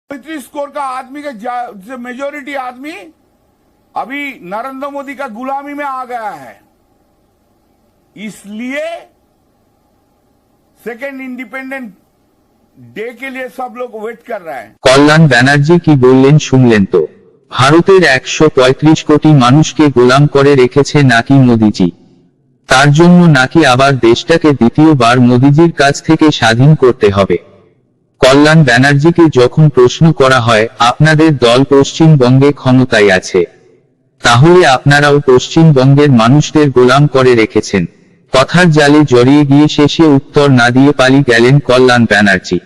Score का आदमी का मेजोरिटी आदमी अभी नरेंद्र मोदी का गुलामी में आ गया है। इसलिए सेकेंड इंडिपेंडेंट डे के लिए सब लोग वेट कर रहे हैं। কল্যাণ ব্যানার্জি কি বললেন শুনলেন তো? ভারতের 135 কোটি মানুষকে গোলাম করে রেখেছে নাকি মোদিজি। তার জন্য নাকি আবার দেশটাকে দ্বিতীয়বার মোদিজির কাছ থেকে স্বাধীন করতে হবে। কল্যাণ ব্যানার্জিকে যখন প্রশ্ন করা হয় আপনাদের দল পশ্চিমবঙ্গে ক্ষমতায় আছে, তাহলে আপনারাও পশ্চিমবঙ্গের মানুষদের গোলাম করে রেখেছেন। কথার জালে জড়িয়ে গিয়ে শেষে উত্তর না দিয়ে পালিয়ে গেলেন কল্যাণ ব্যানার্জি।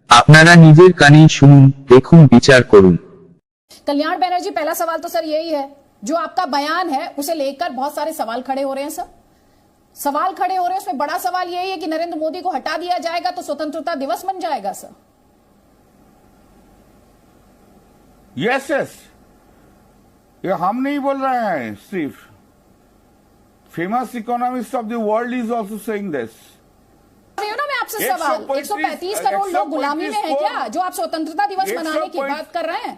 আপনারা নিজের কানেই শুনুন, দেখুন, বিচার করুন। कल्याण बनर्जी, पहला सवाल तो सर यही है, जो आपका बयान है उसे लेकर बहुत सारे सवाल खड़े हो रहे हैं सर। सवाल खड़े हो रहे हैं, उसमें बड़ा सवाल यही है कि नरेंद्र मोदी को हटा दिया जाएगा तो स्वतंत्रता दिवस बन जाएगा सर। यस यस, ये हम नहीं बोल रहे हैं, सिर्फ famous economist of the world is also saying this. मैं आपसे सवाल, 135 करोड़ लोग गुलामी में हैं क्या, जो आप स्वतंत्रता दिवस मनाने की बात कर रहे हैं?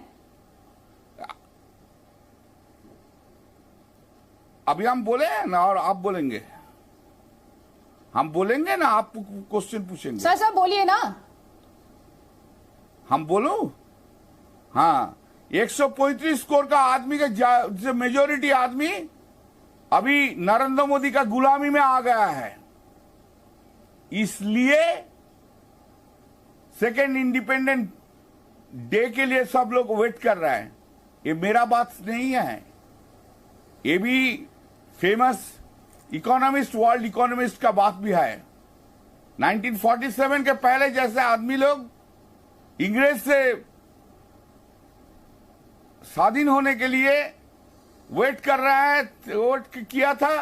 अभी हम बोले हैं ना, और आप बोलेंगे, हम बोलेंगे ना, आप क्वेश्चन पूछेंगे। सर बोलिए ना। हम बोलो? हाँ, 135 करोड़ का आदमी का मेजोरिटी आदमी अभी नरेंद्र मोदी का गुलामी में आ गया है। इसलिए सेकेंड इंडिपेंडेंट डे के लिए सब लोग वेट कर रहे हैं। ये मेरा बात नहीं है, ये भी फेमस इकोनॉमिस्ट, वर्ल्ड इकोनॉमिस्ट का बात भी है। 1947 के पहले जैसे आदमी लोग इंग्रेज से स्वाधीन होने के लिए वेट कर रहा है, वेट किया था,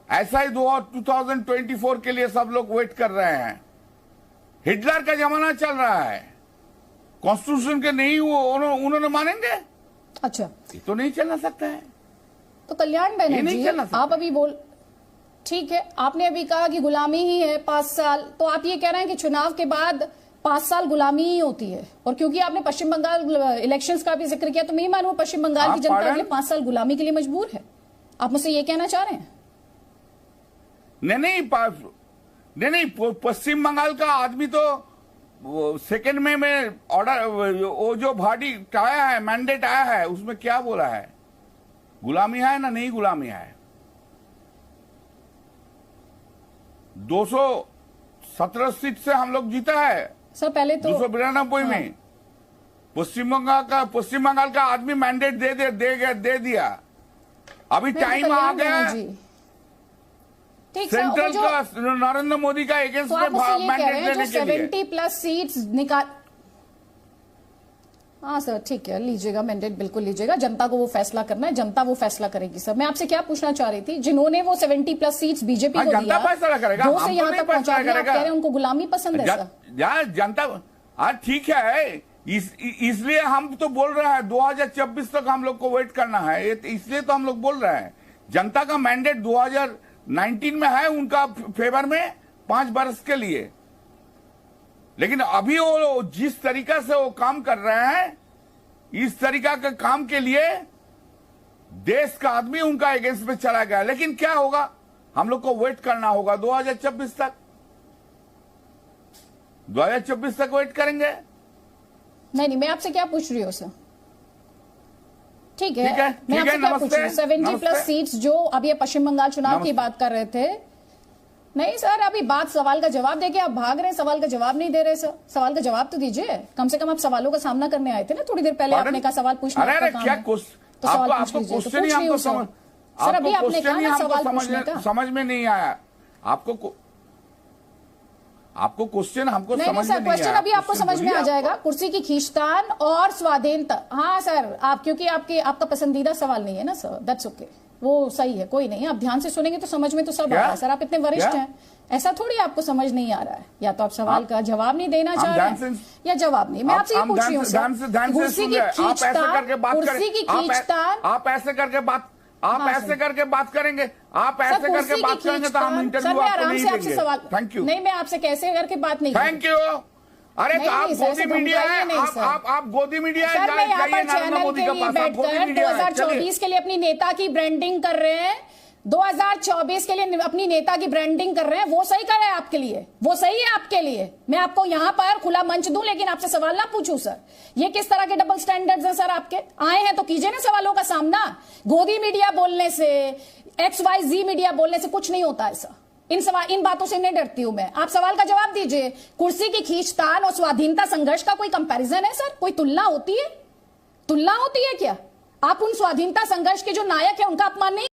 ऐसा ही 2024 के लिए सब लोग वेट कर रहे हैं। हिटलर का जमाना चल रहा है, कॉन्स्टिट्यूशन के नहीं वो उन्होंने मानेंगे? अच्छा, ये तो नहीं चलना सकता है। तो कल्याण बनर्जी, आप अभी ठीक है, आपने अभी कहा कि गुलामी ही है 5 साल, तो आप ये कह रहे हैं कि चुनाव के बाद 5 साल गुलामी ही होती है। और क्योंकि आपने पश्चिम बंगाल इलेक्शंस का भी जिक्र किया, तो मैं ही मानूं पश्चिम बंगाल की जनता अगले 5 साल गुलामी के लिए मजबूर है। आप मुझसे ये कहना चाह रहे हैं? नहीं, पश्चिम बंगाल का आदमी तो सेकेंड में ऑर्डर, वो जो भाटी आया है, मैंडेट आया है, उसमें क्या बोला है? गुलामी है ना नहीं गुलामी है? 217 सीट से हम लोग जीता है सर। पहले तो 292 में पश्चिम बंगाल का आदमी मैंडेट दे दिया। अभी टाइम आ गया सेंट्रल का नरेंद्र मोदी का अगेंस्ट में मैंडेट देने के लिए। 70+ सीट्स निकाल, हाँ सर ठीक है, लीजिएगा मैंडेट, बिल्कुल लीजिएगा। जनता को वो फैसला करना है, जनता वो फैसला करेगी सर। मैं आपसे क्या पूछना चाह रही थी, जिन्होंने वो 70+ सीट्स बीजेपी को दिया, फैसला करेगा, 2 से यहाँ तक पहुंचा दिया, आप कह रहे हैं उनको गुलामी पसंद है सर? यार जनता, ठीक है, इसलिए हम तो बोल रहे हैं 2024 तक हम लोग को वेट करना है, इसलिए तो हम लोग बोल रहे हैं। जनता का मैंडेट 2019 में है उनका फेवर में 5 वर्ष के लिए, लेकिन अभी वो जिस तरीका से वो काम कर रहे हैं, इस तरीका के काम के लिए देश का आदमी उनका अगेंस्ट में चला गया। लेकिन क्या होगा, हम लोग को वेट करना होगा 2024 तक। 2024 तक वेट करेंगे। नहीं, मैं आपसे क्या पूछ रही हूँ सर? ठीक है, मैं आपसे क्या पूछ रही हूँ, 70+ सीट्स जो अभी पश्चिम बंगाल चुनाव की बात कर रहे थे। नहीं सर, अभी बात सवाल का जवाब देके आप भाग रहे हैं, सवाल का जवाब नहीं दे रहे सर। सवाल का जवाब तो दीजिए, कम से कम आप सवालों का सामना करने आए थे ना थोड़ी देर पहले। आपने कहा सवाल पूछना क्या तो सवाल पूछ लीजिए। सर अभी आपने कहा सवाल पूछने का समझ में नहीं आया आपको क्वेश्चन हमको समझ में नहीं आया। क्वेश्चन अभी आपको समझ में आ जाएगा। कुर्सी की खींचतान और स्वाधीनता, हाँ सर, आप क्योंकि आपका पसंदीदा सवाल नहीं है ना सर, दैट्स ओके, वो सही है, कोई नहीं। आप ध्यान से सुनेंगे तो समझ में तो सब आ रहा है सर। आप इतने वरिष्ठ हैं, ऐसा थोड़ी आपको समज नहीं आ रहा है। या तो आप सवाल का जवाब नहीं देना चाह रहे हैं या जवाब नहीं। मैं आपसे ये पूछ रही हूँ, कुर्सी की खींचतान, आप ऐसे करके बात आप ऐसे करके बात करेंगे, आप ऐसे करके बात करेंगे तो हम इंटरव्यू आपको नहीं देंगे। Thank you. नहीं, मैं आपसे कैसे करके बात नहीं, थैंक यू। अरे तो आप नहीं, सर, गोदी ऐसे मीडिया है, धमकाइए नहीं, सर। आप गोदी मीडिया है, सर मैं यहाँ जाइए पर नरेंद्र चैनल मोदी के के लिए पास, आप गोदी बैठकर मीडिया है, चलिए। 2024 के लिए अपनी नेता की ब्रांडिंग कर रहे हैं, 2024 के लिए अपनी नेता की ब्रांडिंग कर रहे हैं, वो सही कर रहे हैं आपके लिए, वो सही है आपके लिए। मैं आपको यहां पर खुला मंच दूं, लेकिन आपसे सवाल ना पूछूं सर। ये किस तरह के डबल स्टैंडर्ड्स हैं सर आपके? आए हैं तो कीजिए ना सवालों का सामना। गोदी मीडिया बोलने से, XYZ मीडिया बोलने से कुछ नहीं होता ऐसा। इन बातों से नहीं डरती हूं मैं। आप सवाल का जवाब दीजिए। कुर्सी की खींचतान और स्वाधीनता संघर्ष का कोई कंपैरिजन है सर? कोई तुलना होती है? तुलना होती है क्या? आप उन स्वाधीनता संघर्ष के जो नायक है उनका अपमान नहीं